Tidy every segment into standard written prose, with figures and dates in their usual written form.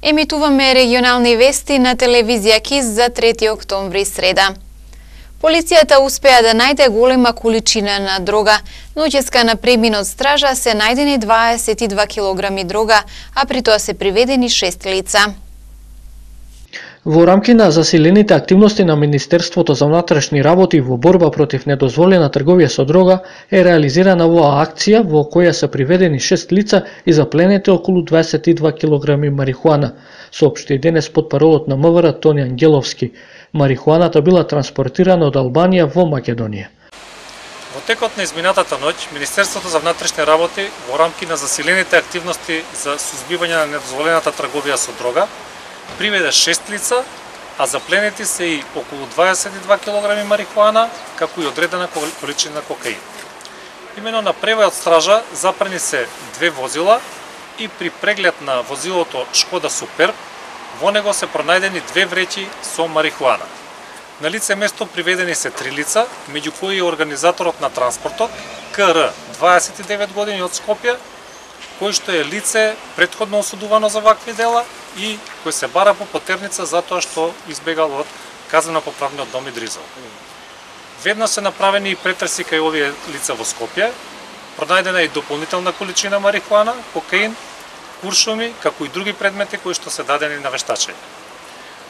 Емитуваме регионални вести на телевизија КИС за 3 октомври среда. Полицијата успеа да најде голема количина на дрога. Ноќеска на преминот стража се најдени 22 килограми дрога, а при тоа се приведени 6 лица. Во рамки на засилените активности на Министерството за внатрешни работи во борба против недозволена трговија со дрога е реализирана оваа акција во која се приведени 6 лица и запленети околу 22 килограми марихуана, соопшти денес потпаролот на МВР Тони Ангеловски. Марихуаната била транспортирана од Албанија во Македонија. Во текот на изминатата ноќ, Министерството за внатрешни работи во рамки на засилените активности за сузбивање на недозволената трговија со дрога приведе 6 лица, а запленети се и околу 22 килограми марихуана, како и одредена количина кокаин. Имено на превој од стража запрени се 2 возила и при преглед на возилото Шкода Суперб во него се пронајдени 2 вреќи со марихуана. На лице место приведени се 3 лица, меѓу кои е организаторот на транспортот, КР, 29 години од Скопје, кој што е лице претходно осудувано за вакви дела и кој се бара по потерница затоа што избегал од казнено-поправниот дом Идризал. Веднаш се направени и претреси кај овие лица во Скопје, пронајдена и дополнителна количина марихуана, кокаин, куршуми, како и други предмети кои што се дадени на вештачење.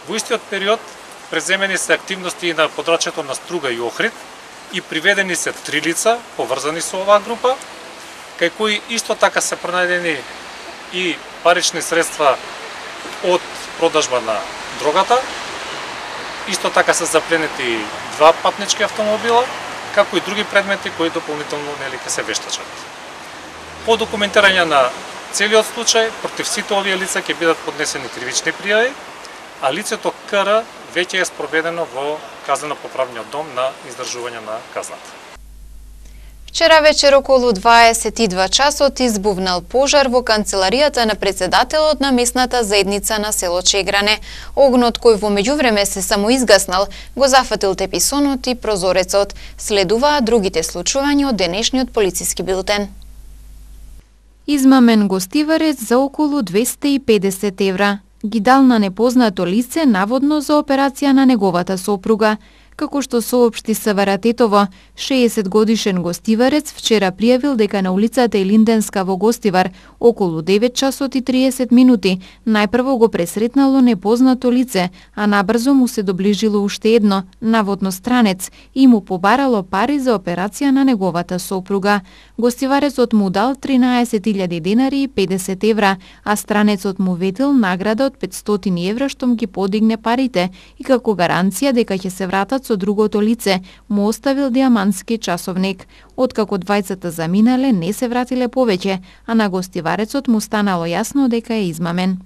Во истиот период преземени се активности и на подрачјето на Струга и Охрид и приведени се 3 лица поврзани со оваа група, кај кои исто така се пронајдени и парични средства од продажба на дрогата. Исто така се запленети 2 патнички автомобила, како и други предмети кои дополнително ќе се вештачат. По документирање на целиот случај, против сите овие лица ќе бидат поднесени кривични пријави, а лицето КР веќе е спроведено во казнено-поправниот дом на издржување на казната. Вчера вечер околу 22 часот избувнал пожар во канцеларијата на председателот на местната заедница на село Чегране. Огнот кој во меѓувреме се самоизгаснал го зафатил теписонот и прозорецот. Следуваат другите случувања од денешниот полициски билтен. Измамен гостиварец за околу 250 евра ги дал на непознато лице наводно за операција на неговата сопруга. Како што соопшти СВР Тетово, 60-годишен гостиварец вчера пријавил дека на улицата Илинденска во Гостивар околу 9 часот и 30 минути најпрво го пресретнало непознато лице, а набрзо му се доближило уште едно, наводно странец, и му побарало пари за операција на неговата сопруга. Гостиварецот му дал 13.000 денари и 50 евра, а странецот му ветил награда од 500 евра што му ги подигне парите и како гаранција дека ќе се вратат со другото лице, му оставил диамантски часовник. Откако двајцата заминале, не се вратиле повеќе, а на гостиварецот му станало јасно дека е измамен.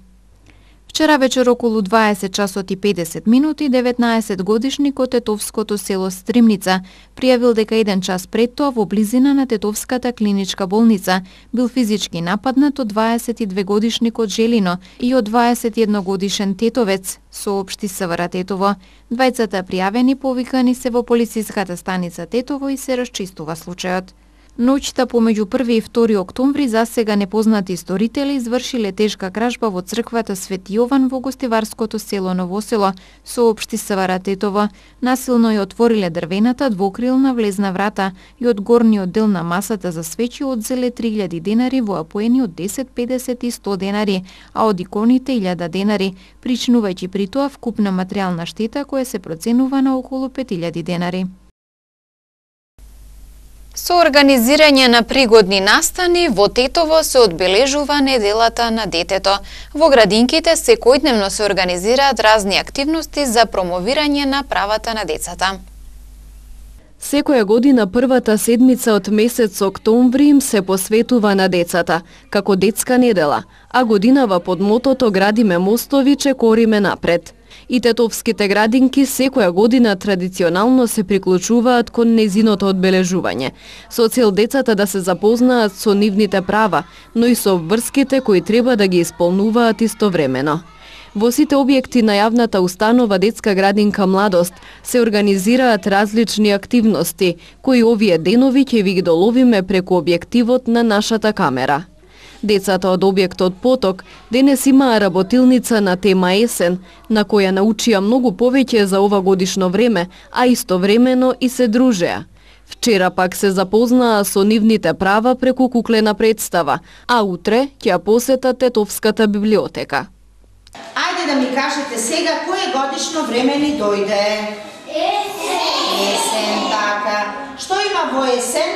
Вчера вечер околу 20 часот и 50 минути 19-годишник од тетовското село Стримница пријавил дека еден час пред тоа во близина на тетовската клиничка болница бил физички нападнат од 22-годишник од Желино и од 21-годишен тетовец, соопшти СВР Тетово. Двајцата пријавени повикани се во полициската станица Тетово и се расчистува случајот. Ноќта помеѓу 1 и 2 октомври засега непознати сторители извршиле тешка кражба во црквата Свети Јован во гостиварското село Новосело, соопшти СВР Тетово. Насилно ја отвориле дрвената двокрилна влезна врата и од горниот дел на масата за свеќи одзеле 3000 денари во апоени од 10, 50 и 100 денари, а од иконите 1000 денари, причинувајќи при тоа вкупна материјална штета која се проценува на околу 5000 денари. Со организирање на пригодни настани во Тетово се одбележува неделата на детето. Во градинките секојдневно се организираат разни активности за промовирање на правата на децата. Секоја година првата седмица од месец октомври им се посветува на децата, како детска недела, а годинава под мотото "Градиме мостови, чекориме напред". И тетовските градинки секоја година традиционално се приклучуваат кон нејзиното одбележување, со цел децата да се запознаат со нивните права, но и со обврските кои треба да ги исполнуваат истовремено. Во сите објекти на јавната установа Детска градинка Младост се организираат различни активности, кои овие денови ќе ви ги доловиме преку објективот на нашата камера. Децата од објектот Поток денес имаа работилница на тема есен, на која научија многу повеќе за ова годишно време, а истовремено и се дружеа. Вчера пак се запознаа со нивните права преку куклена представа, а утре ќе посетат Тетовската библиотека. Ајде да ми кажете сега кое годишно време ни дојде? Есен, така. Што има во есен?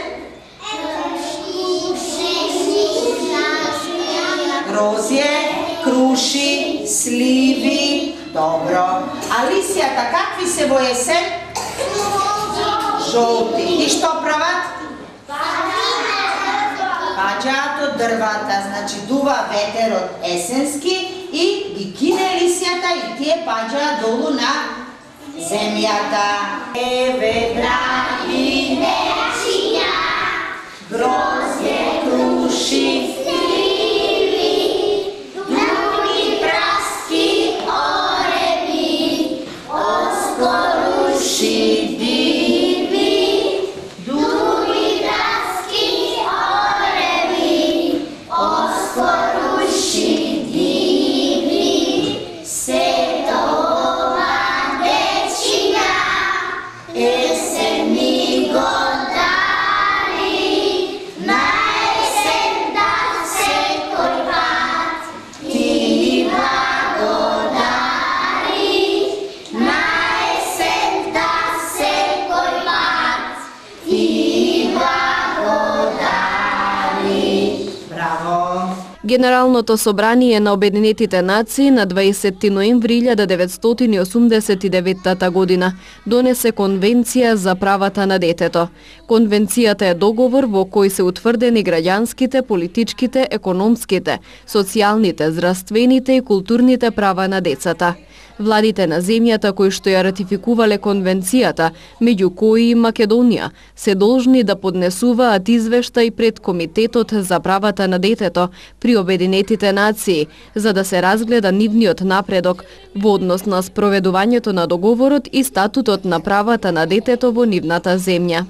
Грозје, круши, сливи. Добро. А лисијата какви се во есен? Жолти. И што прават? Паѓаат од дрвата, значи дува ветерот есенски и ги кине лисијата и тие паѓаат долу на земјата. Ведра и нечиња, грозје, круши, сливи, думи, праски, ореби, оскоруши, Генералното собрание на Обединетите нации на 20 ноември 1989 година донесе Конвенција за правата на детето. Конвенцијата е договор во кој се утврдени граѓанските, политичките, економските, социјалните, здравствените и културните права на децата. Владите на земјата кои што ја ратификувале конвенцијата, меѓу кои и Македонија, се должни да поднесуваат извештај пред Комитетот за правата на детето при Обединетите нации, за да се разгледа нивниот напредок во однос на спроведувањето на договорот и статутот на правата на детето во нивната земја.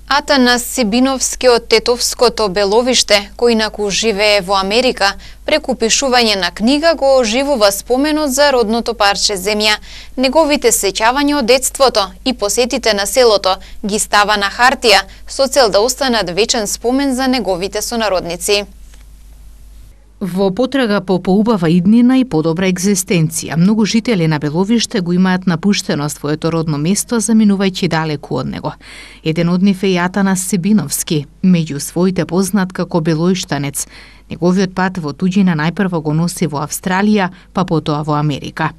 Атанас Сибиновски од Тетовското Беловиште, кој инаку живее во Америка, преку пишување на книга го оживува споменот за родното парче земја. Неговите сеќавања од детството и посетите на селото ги става на хартија со цел да останат вечен спомен за неговите сонародници. Во потрага по поубава иднина и подобра екзистенција, многу жители на Беловиште го имаат напуштено своето родно место, заминувајќи далеку од него. Еден од нив е Атанас Сибиновски, меѓу своите познат како белоиштанец. Неговиот пат во туѓина најпрво го носи во Австралија, па потоа во Америка.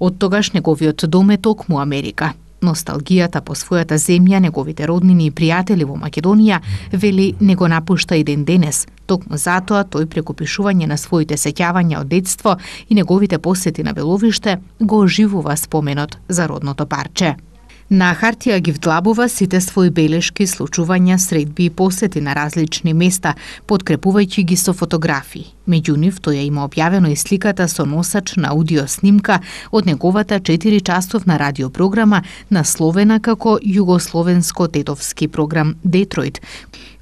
Од тогаш неговиот дом е токму Америка. Носталгијата по својата земја, неговите роднини и пријатели во Македонија, вели, не го напушта и ден денес. Токму затоа тој преку пишување на своите сеќавања од детство и неговите посети на Беловиште го оживува споменот за родното парче. На хартија ги вдлабува сите своји белешки, случувања, средби и посети на различни места, подкрепувајќи ги со фотографии. Меѓу нив тој ја има објавено и сликата со носач на аудио снимка од неговата 4-часовна радиопрограма насловена како Југословенско-тетовски програм Детройт,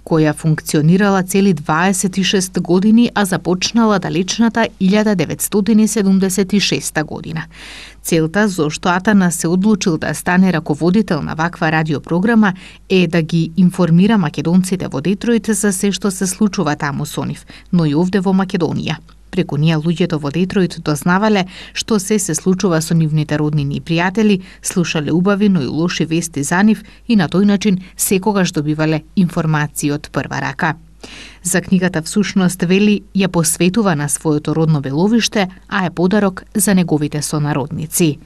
која функционирала цели 26 години, а започнала далечната 1976 година. Целта зошто Атанас се одлучил да стане раководител на ваква радиопрограма е да ги информира македонците во Детройт за се што се случува таму со нив, но и овде во Македонија. Преку неа луѓето во Детройт дознавале што се случува со нивните роднини и пријатели, слушале убави, но и лоши вести за нив и на тој начин секогаш добивале информации од прва рака. За книгата всушност вели ја посветува на своето родно Беловиште, а е подарок за неговите сонародници.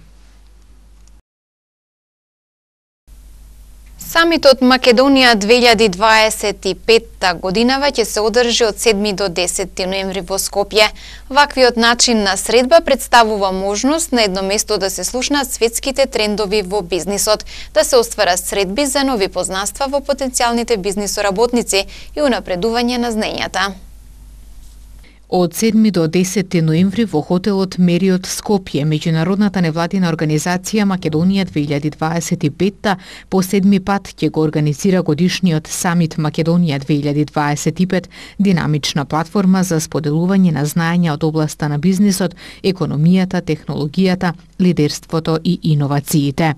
Самитот Македонија 2025 годинава ќе се одржи од 7 до 10 ноември во Скопје. Ваквиот начин на средба представува можност на едно место да се слушнат светските трендови во бизнисот, да се остварат средби за нови познанства во потенцијалните бизнис работници и унапредување на знаењата. Од 7 до 10 ноември во хотелот Мериот Скопје, меѓународната невладина организација Македонија 2025 по 7 пат ќе го организира годишниот самит Македонија 2025, динамична платформа за споделување на знаења од областа на бизнисот, економијата, технологијата, лидерството и иновациите.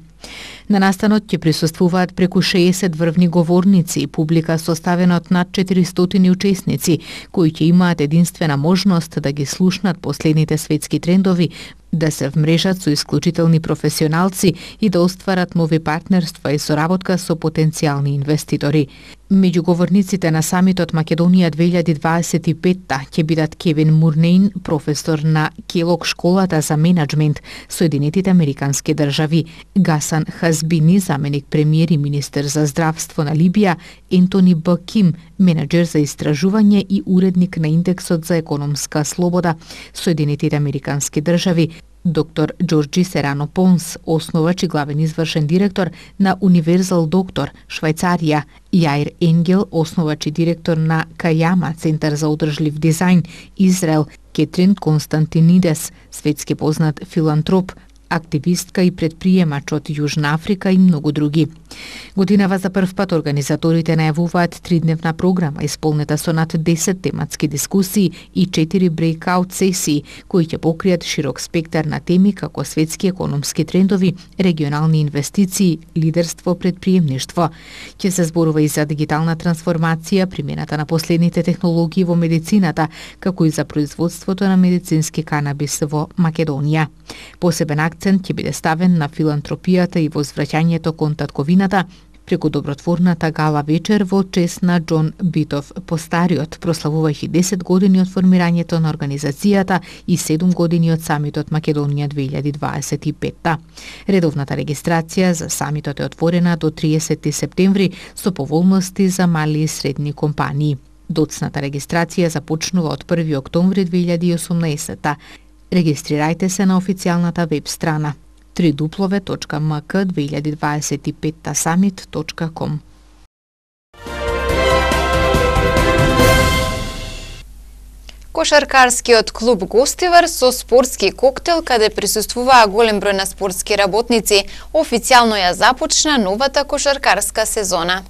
На настанот ќе присуствуваат преку 60 врвни говорници и публика составена од над 400 учесници, кои ќе имаат единствена можност да ги слушнат последните светски трендови, да се вмрежат со исклучителни професионалци и да остварат нови партнерства и соработка со потенцијални инвеститори. Меѓу говорниците на самитот Македонија 2025 ќе бидат Кевин Мурнейн, професор на Келог школата за менеджмент, Соединетите Американски држави, Гасан Хазбини, заменик премиер и министер за здравство на Либија, Ентони Б. Ким, менеджер за истражување и уредник на индексот за економска слобода, Соединетите Американски држави, доктор Джорджи Серано Понс, основач и главен извршен директор на Универзал Доктор, Швајцарија, Јаир Енгел, основач и директор на Кајама, Центар за одржлив дизајн, Израел, Кетрин Константинидес, светски познат филантроп, активистка и предприемач од Јужна Африка и многу други. Годинава за прв пат организаторите најавуваат 3-дневна програма, исполнета со над 10 тематски дискусии и 4 брейкаут сесии, кои ќе покријат широк спектар на теми како светски економски трендови, регионални инвестиции, лидерство, предприемништво. Ќе се зборува и за дигитална трансформација, примената на последните технологии во медицината, како и за производството на медицински канабис во Македонија. Посебен акцент ќе биде ставен на филантропијата и возвраќањето кон татковината преку добротворната гала вечер во чест на Џон Битов Постариот, прославувајќи 10 години од формирањето на организацијата и 7 години од самитот Македонија 2025. Редовната регистрација за самитот е отворена до 30 септември со поволности за мали и средни компании. Доцната регистрација започнува од 1 октомври 2018. Регистрирајте се на официјалната веб страна www.mk2025summit.com. Кошаркарскиот клуб Гостивар со спортски коктел, каде присуствуваа голем број на спортски работници, официјално ја започна новата кошаркарска сезона.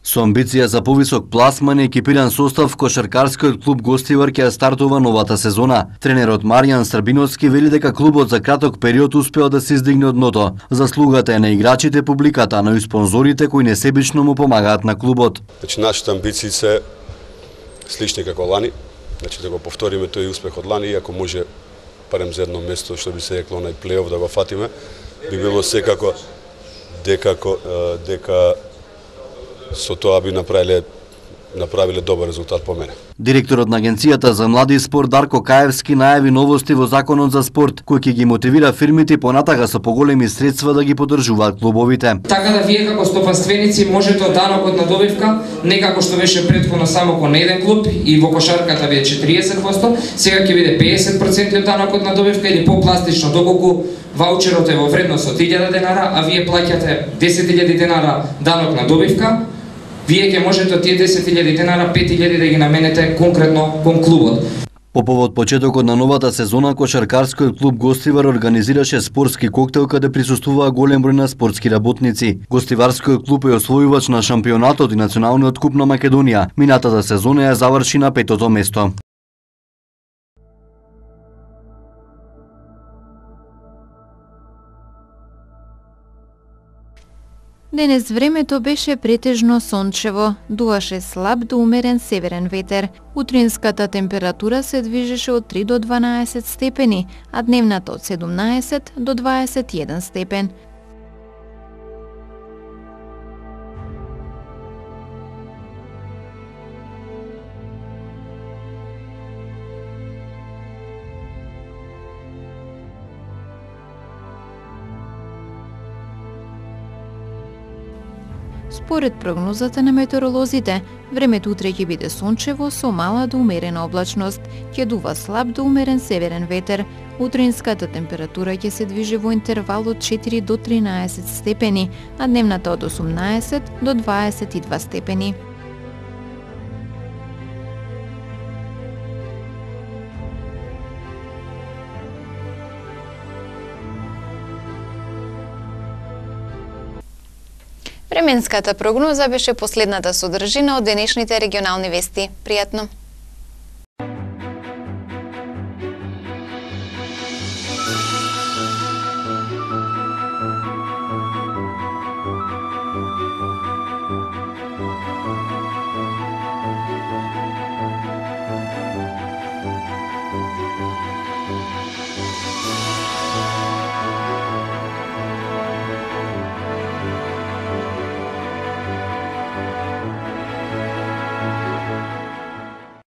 Со амбиција за повисок пласман и екипиран состав, кошаркарскиот клуб Гостивар ќе стартува новата сезона. Тренерот Маријан Србиновски вели дека клубот за краток период успеал да се издигне од дното. Заслугата е на играчите, публиката, но и спонзорите кои несебично му помагаат на клубот. Значи нашите амбиции се слични како лани. Значи да го повториме тој успех од лани, иако може барем за едно место, што би се рекло на плейоф да го фатиме, би било секако дека со тоа би направиле добар резултат по мене. Директорот на Агенцијата за млади и спорт Дарко Каевски најави новости во Законот за спорт, кој ќе ги мотивира фирмите понатака со поголеми средства да ги поддржуваат клубовите. Така да вие како стопанственици можете од данокот на добивка, не како што беше претходно само кон еден клуб и во кошарката вие 40%, сега ќе биде 50% од данокот на добивка или попластично доколку ваучерот е во вредност од 1000 денара, а вие плаќате 10.000 денара данок на добивка, вие ќе можете од тие 10.000 денара 5.000 да ги наменете конкретно кон клубот. По повод почетокот на новата сезона, кошаркарскиот клуб Гостивар организираше спортски коктел каде присуствуваа голем број на спортски работници. Гостиварскиот клуб е освојувач на шампионатот и националниот куп на Македонија. Минатата сезона ја заврши на 5-то место. Денес времето беше претежно сончево, дуаше слаб до умерен северен ветер. Утринската температура се движеше од 3 до 12 степени, а дневната од 17 до 21 степен. Според прогнозата на метеоролозите, времето утре ќе биде сончево со мала до умерена облачност, ќе дува слаб до умерен северен ветер. Утринската температура ќе се движи во интервал од 4 до 13 степени, а дневната од 18 до 22 степени. Временската прогноза беше последната содржина од денешните регионални вести. Пријатно!